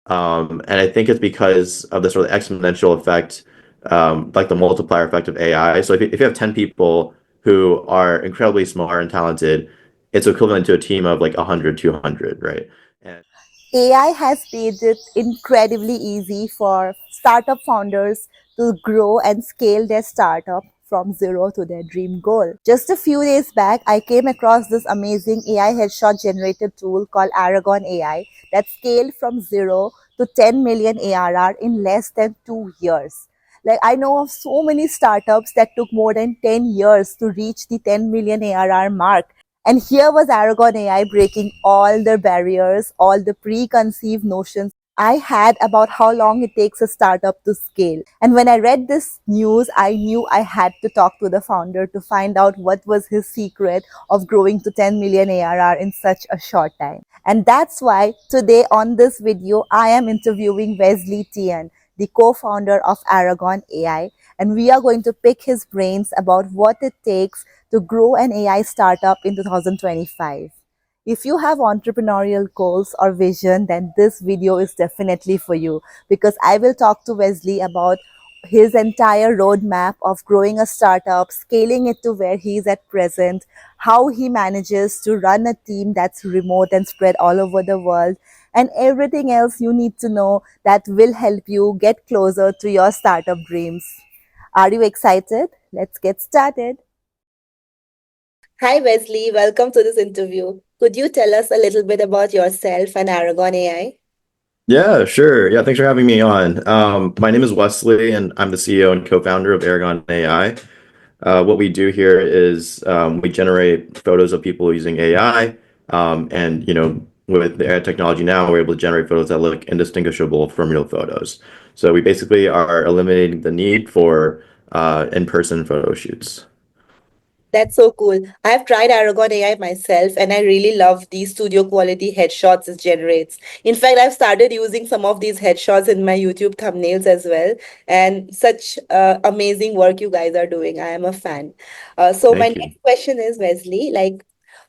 And I think it's because of the sort of exponential effect, like the multiplier effect of AI. So if you have 10 people who are incredibly smart and talented, it's equivalent to a team of like 100, 200, right? And AI has made it incredibly easy for startup founders to grow and scale their startup from zero to their dream goal. Just a few days back, I came across this amazing AI headshot generated tool called Aragon AI that scaled from zero to 10 million ARR in less than 2 years. Like, I know of so many startups that took more than 10 years to reach the 10 million ARR mark. And here was Aragon AI breaking all the barriers, all the preconceived notions I had about how long it takes a startup to scale. And when I read this news, I knew I had to talk to the founder to find out what was his secret of growing to 10 million ARR in such a short time. And that's why today on this video, I am interviewing Wesley Tian, the co-founder of Aragon AI, and we are going to pick his brains about what it takes to grow an AI startup in 2025. If you have entrepreneurial goals or vision, then this video is definitely for you because I will talk to Wesley about his entire roadmap of growing a startup, scaling it to where he is at present, how he manages to run a team that's remote and spread all over the world, and everything else you need to know that will help you get closer to your startup dreams. Are you excited? Let's get started. Hi, Wesley. Welcome to this interview. Could you tell us a little bit about yourself and Aragon AI? yeah, sure. Yeah, thanks for having me on. My name is Wesley, and I'm the CEO and co-founder of Aragon AI. What we do here is we generate photos of people using AI, and with the AI technology now, we're able to generate photos that look indistinguishable from real photos. So we basically are eliminating the need for in-person photo shoots. That's so cool. I've tried Aragon AI myself and I really love these studio quality headshots it generates. In fact, I've started using some of these headshots in my YouTube thumbnails as well. And such amazing work you guys are doing. I am a fan. So, my Thank you. next question is, Wesley,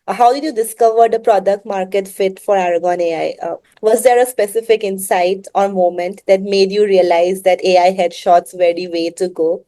how did you discover the product market fit for Aragon AI? Was there a specific insight or moment that made you realize that AI headshots were the way to go?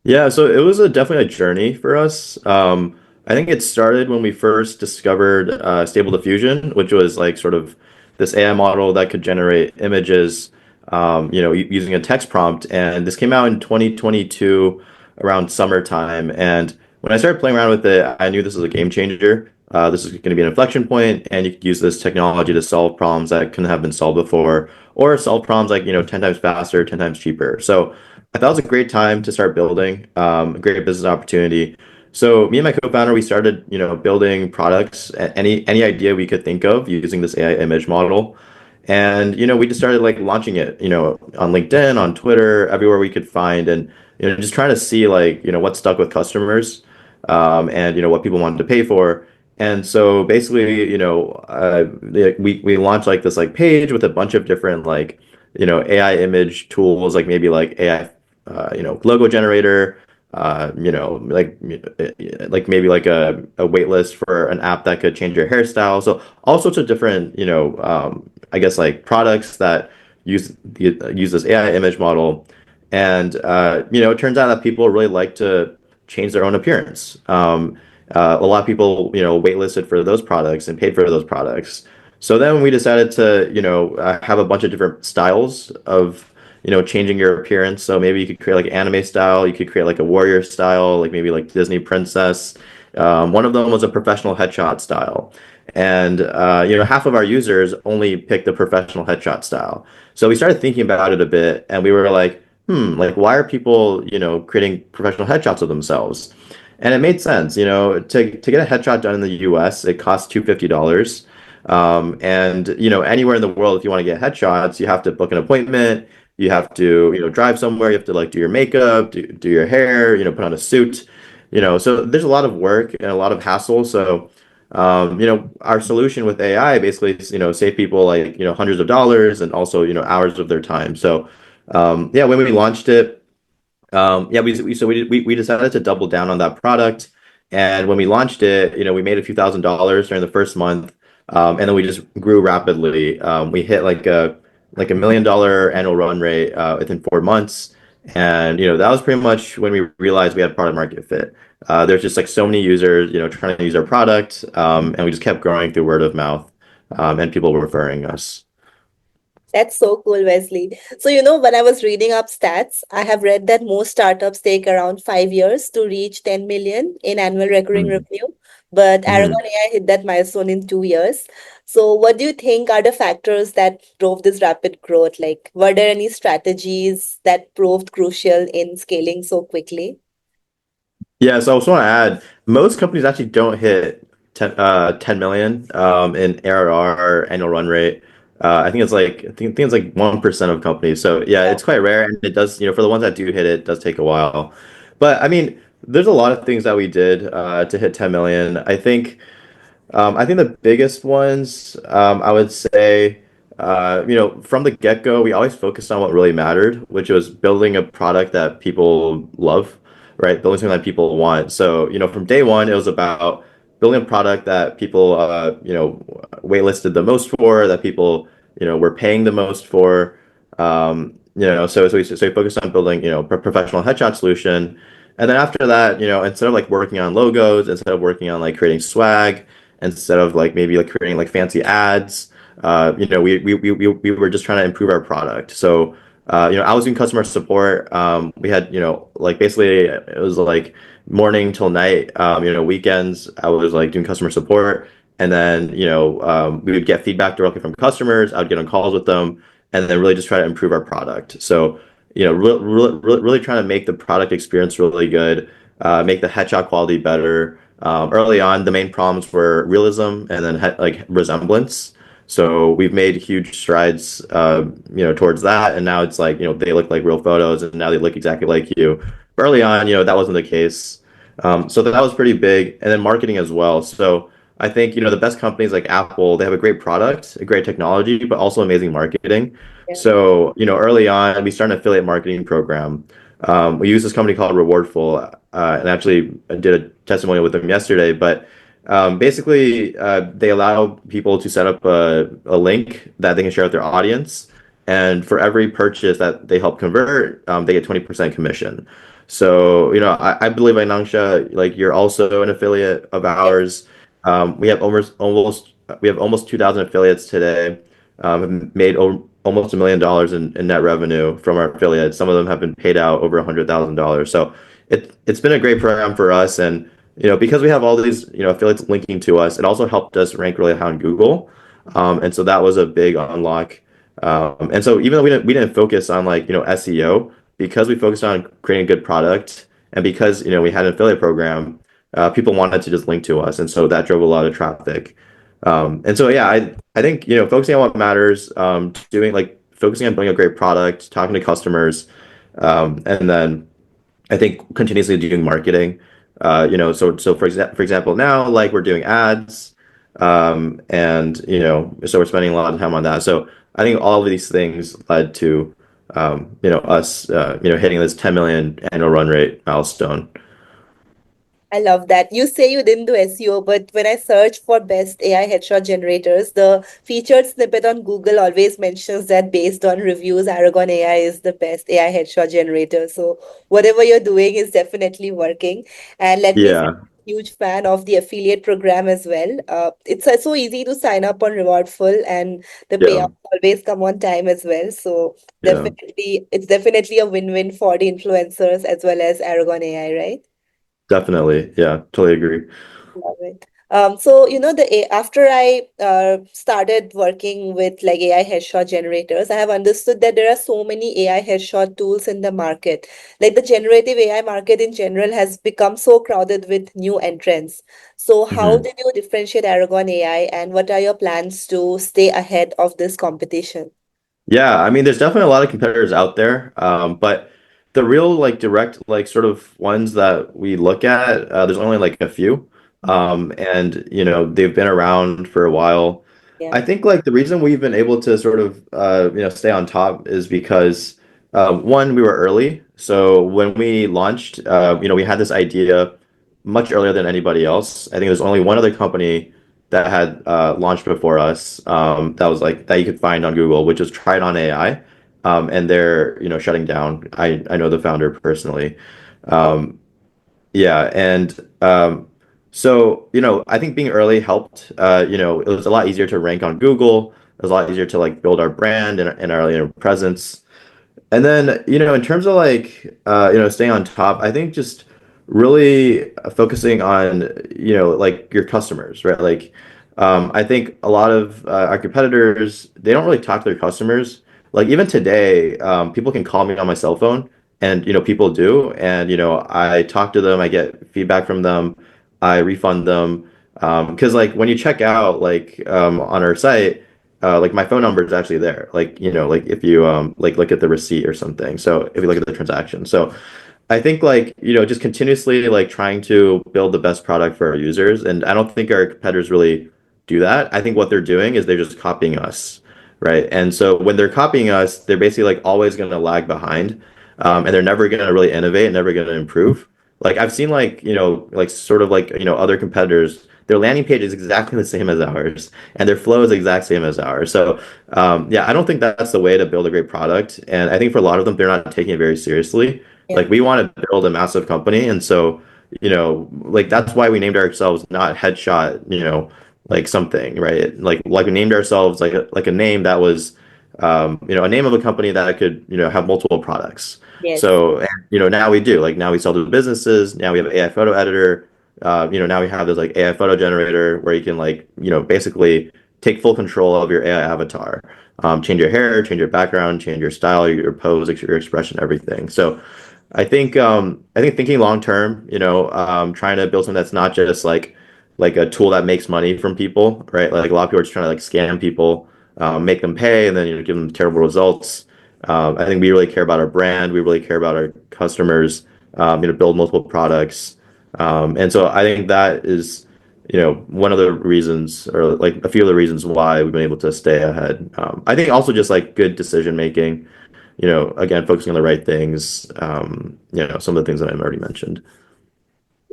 Yeah, so it was definitely a journey for us. I think it started when we first discovered Stable Diffusion, which was like sort of this AI model that could generate images, using a text prompt. And this came out in 2022 around summertime. And when I started playing around with it, I knew this was a game changer. This is going to be an inflection point, and you could use this technology to solve problems that couldn't have been solved before, or solve problems like, 10 times faster, 10 times cheaper. So I thought it was a great time to start building, a great business opportunity. So me and my co-founder, we started, building products, any idea we could think of using this AI image model. And, we just started like launching it, on LinkedIn, on Twitter, everywhere we could find, and, just trying to see like, what stuck with customers, and, what people wanted to pay for. And so basically, we launched like this like page with a bunch of different like, AI image tools, like maybe like AI logo generator, like maybe like a wait list for an app that could change your hairstyle. So all sorts of different, I guess like products that use this AI image model. And it turns out that people really like to change their own appearance. A lot of people, waitlisted for those products and paid for those products. So then we decided to, have a bunch of different styles of changing your appearance. So maybe you could create like anime style, you could create like a warrior style, like maybe like Disney princess. One of them was a professional headshot style. And half of our users only picked the professional headshot style. So we started thinking about it a bit, and we were like, like why are people, creating professional headshots of themselves? And it made sense, to get a headshot done in the US, it costs $250. And anywhere in the world, if you want to get headshots, you have to book an appointment. You have to, drive somewhere. You have to like do your makeup, do your hair, put on a suit, so there's a lot of work and a lot of hassle. So, our solution with AI basically is, save people like, hundreds of dollars and also, hours of their time. So, yeah, when we launched it, yeah, we decided to double down on that product. And when we launched it, we made a few $1,000s during the first month. And then we just grew rapidly. We hit like like $1 million annual run rate within 4 months. And that was pretty much when we realized we had product market fit. There's just like so many users, trying to use our product, and we just kept growing through word of mouth, and people were referring us. That's so cool, Wesley. So, when I was reading up stats, I have read that most startups take around 5 years to reach 10 million in annual recurring Mhm. revenue, but Aragon Mhm. AI hit that milestone in 2 years. So, what do you think are the factors that drove this rapid growth? Like, were there any strategies that proved crucial in scaling so quickly? Yeah, so I just want to add, most companies actually don't hit 10 million in ARR annual run rate. I think it's like 1% of companies. So yeah, it's quite rare, and it does, for the ones that do hit it, it does take a while. But I mean, there's a lot of things that we did to hit 10 million. I think the biggest ones, I would say, from the get-go, we always focused on what really mattered, which was building a product that people love, right? Building something that people want. So, from day one, it was about building a product that people, waitlisted the most for, that people, were paying the most for. So we focused on building, a professional headshot solution. And then after that, instead of like working on logos, instead of working on like creating swag, instead of like maybe like creating like fancy ads. We were just trying to improve our product. So, I was doing customer support. We had, like basically it was like morning till night. Weekends I was like doing customer support, and then we would get feedback directly from customers. I would get on calls with them, and then really just try to improve our product. So, really trying to make the product experience really good, make the headshot quality better. Early on, the main problems were realism and then like resemblance. So we've made huge strides, towards that, and now it's like they look like real photos, and now they look exactly like you. Early on, that wasn't the case. So that was pretty big, and then marketing as well. So I think the best companies like Apple, they have a great product, a great technology, but also amazing marketing. Yeah. So early on, we started an affiliate marketing program. We use this company called Rewardful, and actually I did a testimonial with them yesterday. But basically, they allow people to set up a link that they can share with their audience, and for every purchase that they help convert, they get 20% commission. So I believe Nangsha, like you're also an affiliate of Yes. ours. We have almost 2,000 affiliates today. Have made almost $1 million in net revenue from our affiliates. Some of them have been paid out over $100,000. So it's been a great program for us, and because we have all these affiliates linking to us, it also helped us rank really high on Google, and so that was a big unlock. And so even though we didn't focus on like SEO, because we focused on creating a good product, and because we had an affiliate program, people wanted to just link to us, and so that drove a lot of traffic. And so yeah, I think focusing on what matters, doing like focusing on building a great product, talking to customers, and then I think continuously doing marketing. So for example, now like we're doing ads, and so we're spending a lot of time on that. So I think all of these things led to us hitting this 10 million annual run rate milestone. I love that. You say you didn't do SEO, but when I search for best AI headshot generators, the featured snippet on Google always mentions that based on reviews, Aragon AI is the best AI headshot generator. So whatever you're doing is definitely working. And let me say, Yeah, huge fan of the affiliate program as well. It's so easy to sign up on Rewardful, and the yeah, payouts always come on time as well. So yeah, it's definitely a win-win for the influencers as well as Aragon AI, right? definitely. Yeah, totally agree. Love it. So after I started working with like AI headshot generators, I have understood that there are so many AI headshot tools in the market. Like the generative AI market in general has become so crowded with new entrants. So how Mhm. did you differentiate Aragon AI, and what are your plans to stay ahead of this competition? Yeah, I mean, there's definitely a lot of competitors out there, but the real like direct like sort of ones that we look at, there's only like a few, and they've been around for a while. Yeah. I think like the reason we've been able to sort of stay on top is because one, we were early. So when we launched, we had this idea much earlier than anybody else. I think there's only one other company that had launched before us, that was like that you could find on Google, which is Tried on AI. And they're, shutting down. I know the founder personally. Um, yeah, and so, I think being early helped. It was a lot easier to rank on Google. It was a lot easier to like build our brand and our, presence. And then, in terms of like, staying on top, I think just really focusing on, like your customers, right? Like, I think a lot of our competitors, they don't really talk to their customers. Like even today, people can call me on my cell phone and, people do. And, I talk to them, I get feedback from them, I refund them. Because like when you check out like on our site, like my phone number is actually there. Like, like if you like look at the receipt or something. So if you look at the transaction. So I think like, just continuously like trying to build the best product for our users. And I don't think our competitors really do that. I think what they're doing is they're just copying us, right? And so when they're copying us, they're basically like always going to lag behind. And they're never going to really innovate, never going to improve. Like I've seen like, like sort of like, other competitors, their landing page is exactly the same as ours and their flow is the exact same as ours. So yeah, I don't think that's the way to build a great product. And I think for a lot of them, they're not taking it very seriously. Yeah. Like we want to build a massive company, and so like that's why we named ourselves not Headshot, like something, right? Like we named ourselves like a name that was, a name of a company that could, have multiple products. Yes. So, and, now we do. Like now we sell to businesses. Now we have an AI photo editor. Now we have this like AI photo generator where you can like, basically take full control of your AI avatar, change your hair, change your background, change your style, your pose, your expression, everything. So I think thinking long term, trying to build something that's not just like a tool that makes money from people, right? Like a lot of people are just trying to like scam people, make them pay, and then give them terrible results. I think we really care about our brand. We really care about our customers. Build multiple products, and so I think that is, one of the reasons, or like a few of the reasons why we've been able to stay ahead. I think also just like good decision making, again, focusing on the right things, some of the things that I've already mentioned.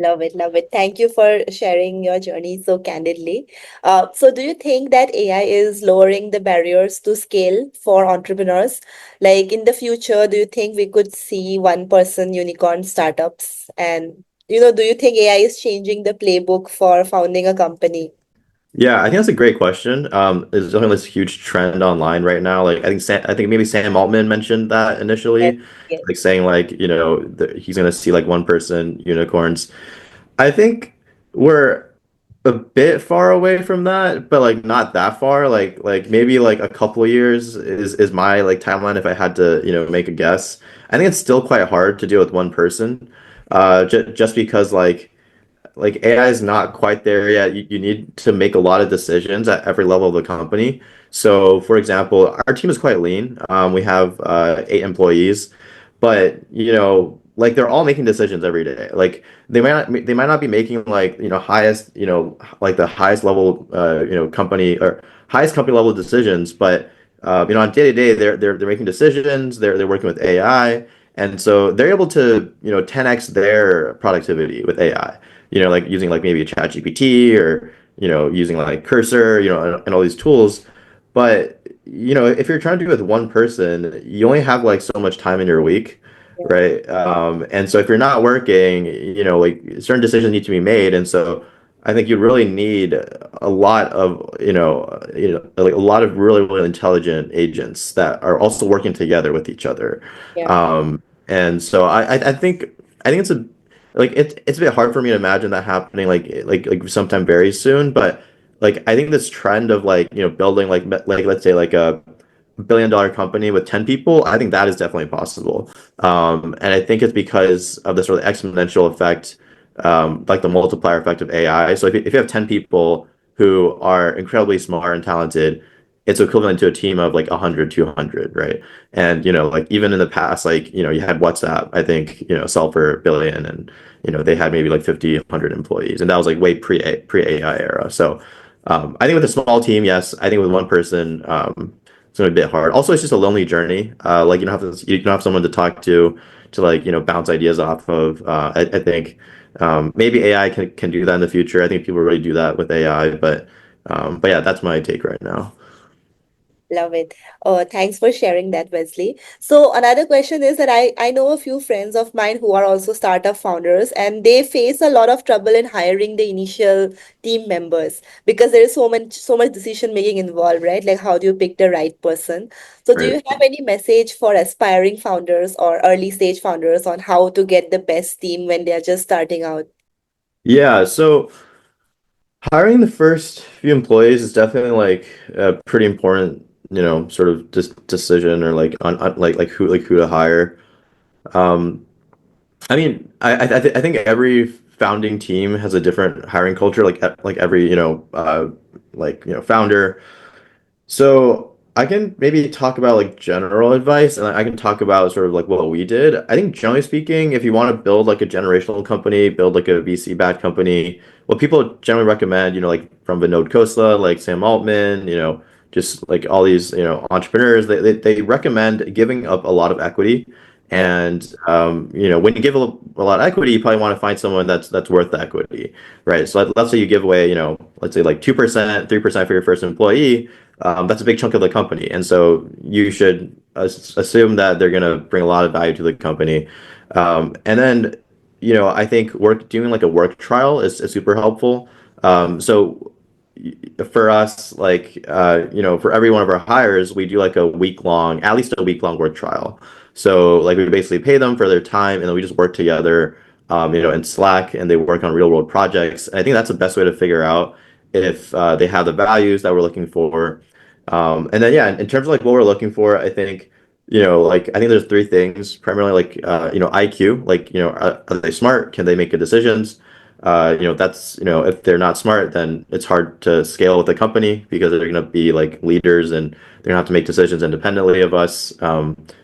Love it, love it. Thank you for sharing your journey so candidly. So, do you think that AI is lowering the barriers to scale for entrepreneurs? Like in the future, do you think we could see one person unicorn startups? And, do you think AI is changing the playbook for founding a company? Yeah, I think that's a great question. There's definitely this huge trend online right now. Like I think maybe Sam Altman mentioned that Yes, initially, yes, like saying like, he's gonna see like one person unicorns. I think we're a bit far away from that, but like not that far. Like maybe like a couple of years is my like timeline if I had to, make a guess. I think it's still quite hard to deal with one person. Just because like AI is not quite there yet. You need to make a lot of decisions at every level of the company. So, for example, our team is quite lean. We have 8 employees, but like they're all making decisions every day. Like they might not be making like highest like the highest level company or highest company level decisions, but on day to day they're making decisions. They're working with AI, and so they're able to 10x their productivity with AI, like using like maybe a chat GPT or, using like Cursor, and all these tools. But, if you're trying to do it with one person, you only have like so much time in your week, yeah, right? And so if you're not working, like certain decisions need to be made. And so I think you really need a lot of, like a lot of really, really intelligent agents that are also working together with each other. yeah, And so I think it's a like it's a bit hard for me to imagine that happening like sometime very soon, but like I think this trend of like building like let's say like a billion-dollar company with 10 people, I think that is definitely possible. And I think it's because of the sort of exponential effect, like the multiplier effect of AI. So if you have 10 people who are incredibly smart and talented, it's equivalent to a team of like 100, 200, right? And like even in the past, like you had WhatsApp, I think sell for a billion, and they had maybe like 50, 100 employees, and that was like way pre AI era. So I think with a small team, yes. I think with one person, it's gonna be a bit hard. Also, it's just a lonely journey. Like you don't have someone to talk to like bounce ideas off of. I think maybe AI can do that in the future. I think people really do that with AI, but But yeah, that's my take right now. Love it. Thanks for sharing that, Wesley. So another question is that I know a few friends of mine who are also startup founders, and they face a lot of trouble in hiring the initial team members because there is so much decision making involved, right? Like how do you pick the right person? So do you Right. have any message for aspiring founders or early stage founders on how to get the best team when they are just starting out? Yeah, so hiring the first few employees is definitely like a pretty important, sort of decision or like on like who to hire. Um, I mean, I think every founding team has a different hiring culture, like every, founder. So I can maybe talk about like general advice, and I can talk about sort of like what we did. I think generally speaking, if you want to build like a generational company, build like a VC-backed company, what people generally recommend, like from Vinod Khosla, like Sam Altman, just like all these, entrepreneurs, they recommend giving up a lot of equity. Yeah. And when you give a lot of equity, you probably want to find someone that's worth the equity, right? So let's say you give away, let's say like 2%, 3% for your first employee. That's a big chunk of the company. And so you should assume that they're going to bring a lot of value to the company. And then, I think doing like a work trial is super helpful. So for us, like, for every one of our hires, we do like at least a week long work trial. So like we basically pay them for their time and then we just work together, in Slack and they work on real world projects. And I think that's the best way to figure out if they have the values that we're looking for. And then, yeah, in terms of like what we're looking for, I think, like I think there's three things primarily like, IQ, like, are they smart? Can they make good decisions? That's, if they're not smart, then it's hard to scale with the company because they're going to be like leaders and they're going to have to make decisions independently of us.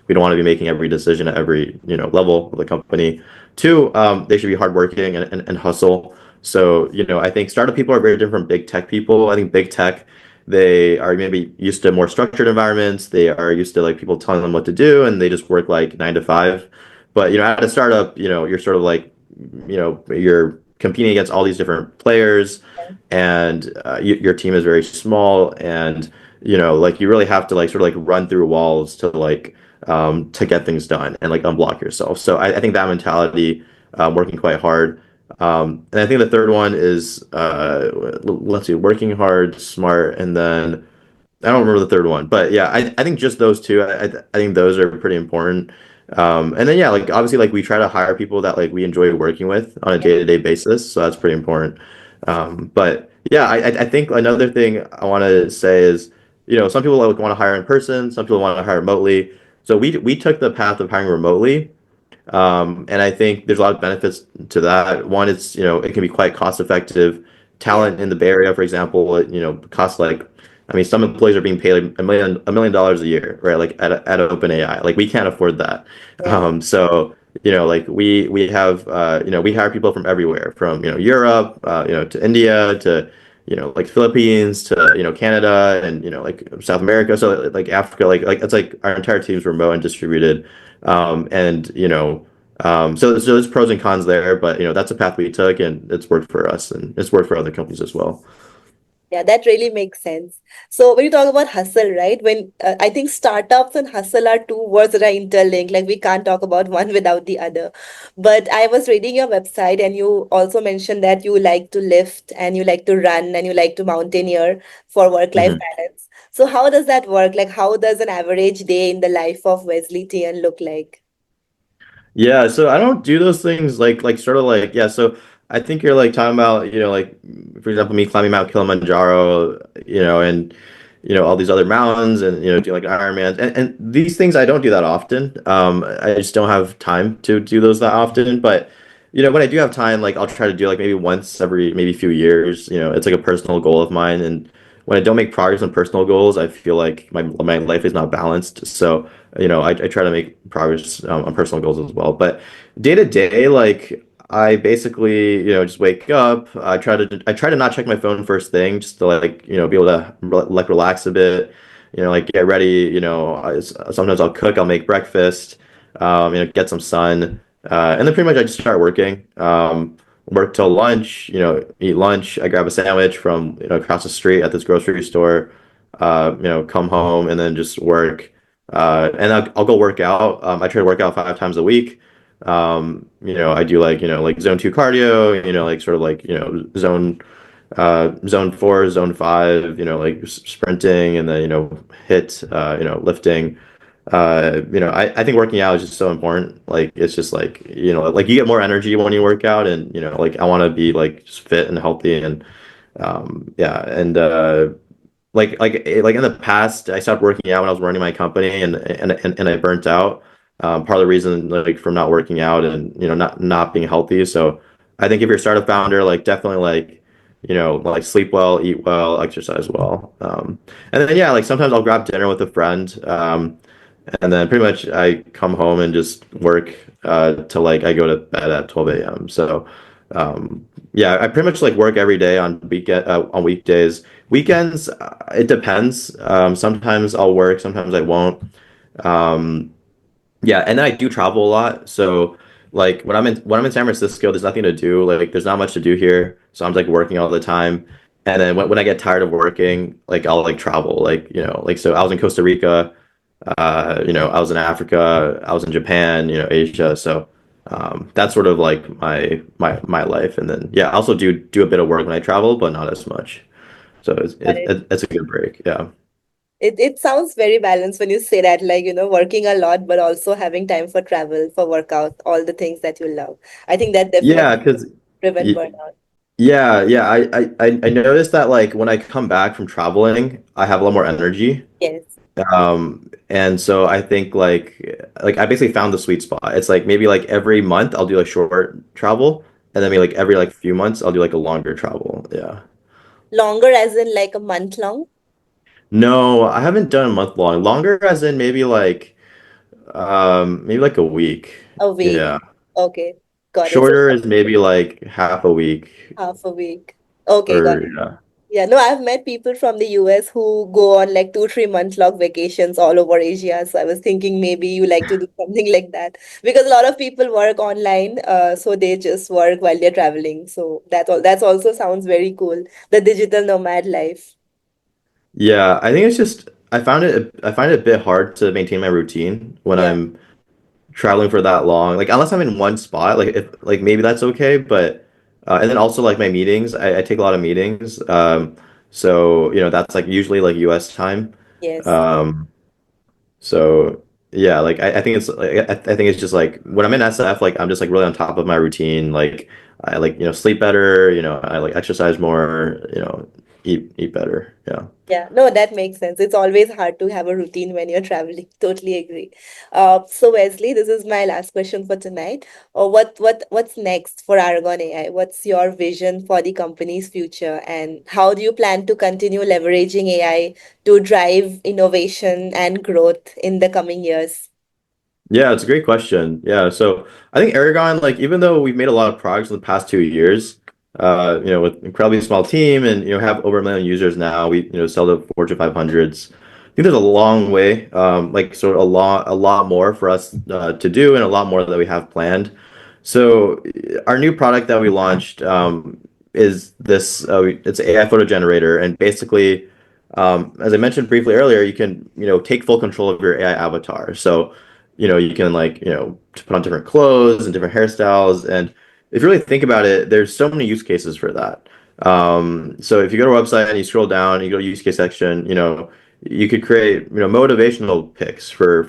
We don't want to be making every decision at every, level of the company. Two, they should be hardworking and hustle. So, I think startup people are very different from big tech people. I think big tech, they are maybe used to more structured environments. They are used to like people telling them what to do and they just work like 9 to 5. But, at a startup, you're sort of like, you're competing against all these different players and your team is very small and, like you really have to like sort of like run through walls to get things done and like unblock yourself. So I think that mentality, working quite hard. And I think the third one is, let's see, working hard, smart, and then I don't remember the third one, but yeah, I think just those two, I think those are pretty important. And then yeah, like obviously like we try to hire people that like we enjoy working with on a day-to-day basis, so that's pretty important. But yeah, I think another thing I want to say is, some people like want to hire in person, some people want to hire remotely. So we took the path of hiring remotely. And I think there's a lot of benefits to that. One is, it can be quite cost effective. Yeah. Talent in the Bay Area, for example, costs like, I mean, some employees are being paid like $1 million a year, right? Like at OpenAI, like we can't afford that. Yeah. So, like we have, we hire people from everywhere, from, Europe, to India, to, like Philippines, to, Canada and, like South America. So like Africa, like it's like our entire team's remote and distributed. And so there's pros and cons there, but that's a path we took, and it's worked for us, and it's worked for other companies as well. Yeah, that really makes sense. So when you talk about hustle, right? When I think startups and hustle are two words that are interlinked, like we can't talk about one without the other. But I was reading your website and you also mentioned that you like to lift and you like to run and you like to mountaineer for work-life Mhm. balance. So how does that work? Like how does an average day in the life of Wesley Tian look like? Yeah, so I don't do those things like sort of like yeah. So I think you're like talking about like for example me climbing Mount Kilimanjaro, and all these other mountains and doing like Ironman and these things I don't do that often. I just don't have time to do those that often. But when I do have time, like I'll try to do like maybe once every maybe few years. It's like a personal goal of mine. And when I don't make progress on personal goals, I feel like my life is not balanced. So I try to make progress on personal goals as well. But day to day, like I basically, just wake up. I try to not check my phone first thing, just to like, be able to like relax a bit, like get ready. Sometimes I'll cook, I'll make breakfast, get some sun, and then pretty much I just start working. work till lunch, eat lunch. I grab a sandwich from, across the street at this grocery store, come home and then just work. And I'll go work out. I try to work out 5 times a week. I do like zone two cardio, like sort of like, zone four, zone five, like sprinting and then, hit, lifting. I think working out is just so important. Like it's just like, like you get more energy when you work out and, like I want to be like just fit and healthy and yeah. And like in the past, I stopped working out when I was running my company and I burnt out. Part of the reason like from not working out and not being healthy. So I think if you're a startup founder, like definitely like like sleep well, eat well, exercise well. And then yeah, like sometimes I'll grab dinner with a friend. And then pretty much I come home and just work till like I go to bed at 12 a.m. So yeah, I pretty much like work every day on weekdays. Weekends, it depends. Sometimes I'll work, sometimes I won't. Um, yeah, and then I do travel a lot. So like when I'm in San Francisco, there's nothing to do. Like there's not much to do here. So I'm like working all the time. And then when I get tired of working, like I'll like travel. Like, like so I was in Costa Rica, I was in Africa, I was in Japan, Asia. So that's sort of like my life. And then yeah, I also do a bit of work when I travel, but not as much. So Got it. it's a good break. Yeah. It sounds very balanced when you say that, like, working a lot, but also having time for travel, for workout, all the things that you love. I think that definitely Yeah, because prevent burnout. yeah, I noticed that like when I come back from traveling, I have a lot more energy. Yes, And so I think like I basically found the sweet spot. It's like maybe like every month I'll do like short travel, and then maybe like every like few months I'll do like a longer travel. Yeah. longer as in like a month long, No, I haven't done a month long. Longer as in maybe like a week. a week. Yeah. Okay, got it. So Shorter is maybe like half a week half a week. Okay, got or it. yeah. Yeah, no, I've met people from the US who go on like 2, 3 month long vacations all over Asia. So I was thinking maybe you like to do something like that because a lot of people work online, so they just work while they're traveling. So that's also sounds very cool. The digital nomad life. Yeah, I think it's just I find it a bit hard to maintain my routine when Yeah. I'm traveling for that long. Like unless I'm in one spot, like if like maybe that's okay, but and then also like my meetings, I take a lot of meetings. So that's like usually like US time. Yes. Um, so yeah, like I think it's like I think it's just like when I'm in SF, like I'm just like really on top of my routine. Like I like sleep better, I like exercise more, eat better. Yeah. Yeah, no, that makes sense. It's always hard to have a routine when you're traveling. Totally agree. So Wesley, this is my last question for tonight. What's next for Aragon AI? What's your vision for the company's future, and how do you plan to continue leveraging AI to drive innovation and growth in the coming years? Yeah, it's a great question. Yeah, so I think Aragon, like even though we've made a lot of progress in the past 2 years, with incredibly small team and have over 1 million users now, we sell to Fortune 500s. I think there's a long way, like sort of a lot more for us to do and a lot more that we have planned. So our new product that we launched is this. It's an AI photo generator, and basically, as I mentioned briefly earlier, you can take full control of your AI avatar. So you can like, to put on different clothes and different hairstyles. And if you really think about it, there's so many use cases for that. So if you go to our website and you scroll down, you go to use case section, you could create, motivational pics for,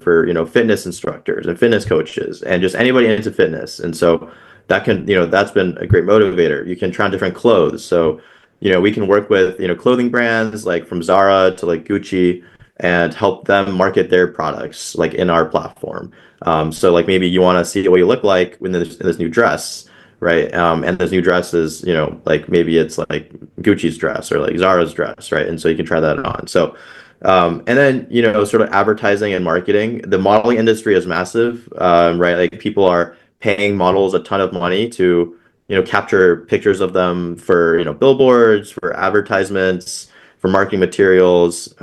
fitness instructors and fitness coaches and just anybody into fitness. And so that can, that's been a great motivator. You can try on different clothes. So, we can work with, clothing brands like from Zara to like Gucci and help them market their products like in our platform. So like maybe you want to see what you look like in this new dress, right? And this new dress is, like maybe it's like Gucci's dress or like Zara's dress, right? And so you can try that on. So, and then, sort of advertising and marketing. The modeling industry is massive, right? Like people are paying models a ton of money to, capture pictures of them for, billboards, for advertisements, for marketing materials.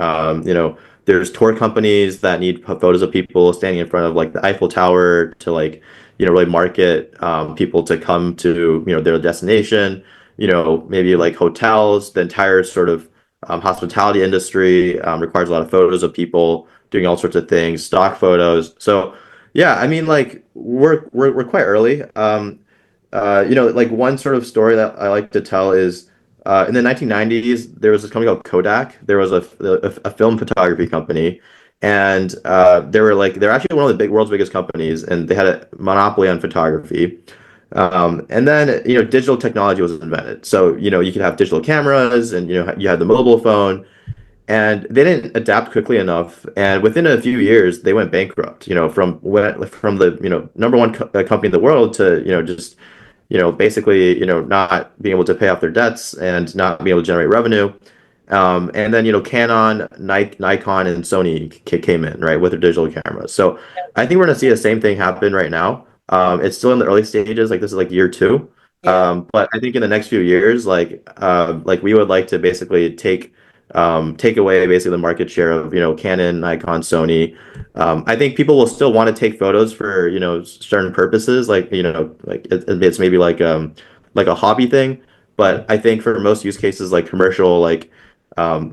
There's tour companies that need photos of people standing in front of like the Eiffel Tower to like really market people to come to, their destination, maybe like hotels, the entire sort of hospitality industry requires a lot of photos of people doing all sorts of things, stock photos. So yeah, I mean, like we're quite early. Like one sort of story that I like to tell is in the 1990s, there was this company called Kodak. There was a film photography company, and they're actually one of the world's biggest companies, and they had a monopoly on photography. And then digital technology was invented. So you could have digital cameras, and you had the mobile phone, and they didn't adapt quickly enough. And within a few years, they went bankrupt. From the number one company in the world to just basically, not being able to pay off their debts and not being able to generate revenue. And then, Canon, Nikon, and Sony came in, right, with their digital cameras. So I think we're going to see the same thing happen right now. It's still in the early stages, like this is like year two. Yeah. But I think in the next few years, like we would like to basically take away basically the market share of, Canon, Nikon, Sony. I think people will still want to take photos for, certain purposes, like, like it's maybe like a hobby thing. But I think for most use cases, like commercial, like, you'll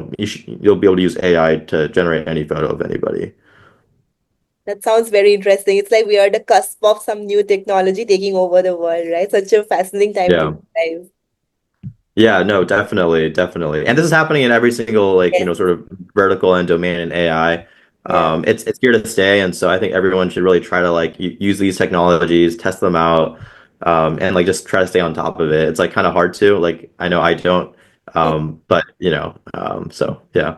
be able to use AI to generate any photo of anybody. That sounds very interesting. It's like we are at the cusp of some new technology taking over the world, right? Such a fascinating time to Yeah. be alive. Yeah, no, definitely, definitely. And this is happening in every single like, Yes. sort of vertical and domain in AI. Yeah. It's here to stay, and so I think everyone should really try to like use these technologies, test them out, and like just try to stay on top of it. It's like kind of hard to, like I know I don't, but so yeah.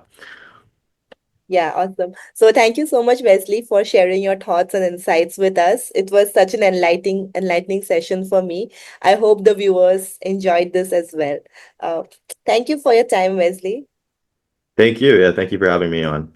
Yeah, awesome. So thank you so much, Wesley, for sharing your thoughts and insights with us. It was such an enlightening session for me. I hope the viewers enjoyed this as well. Uh, Thank you for your time, Wesley. Thank you. Yeah, thank you for having me on.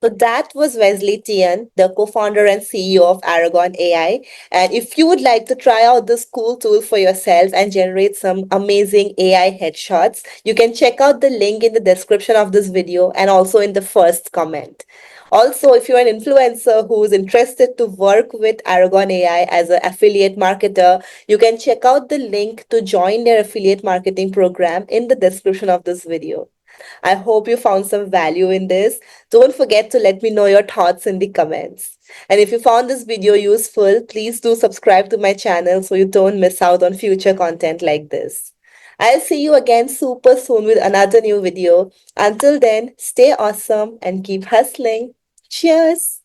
So that was Wesley Tian, the co-founder and CEO of Aragon AI. And if you would like to try out this cool tool for yourself and generate some amazing AI headshots, you can check out the link in the description of this video and also in the first comment. Also, if you're an influencer who is interested to work with Aragon AI as an affiliate marketer, you can check out the link to join their affiliate marketing program in the description of this video. I hope you found some value in this. Don't forget to let me know your thoughts in the comments. And if you found this video useful, please do subscribe to my channel so you don't miss out on future content like this. I'll see you again super soon with another new video. Until then, stay awesome and keep hustling. Cheers!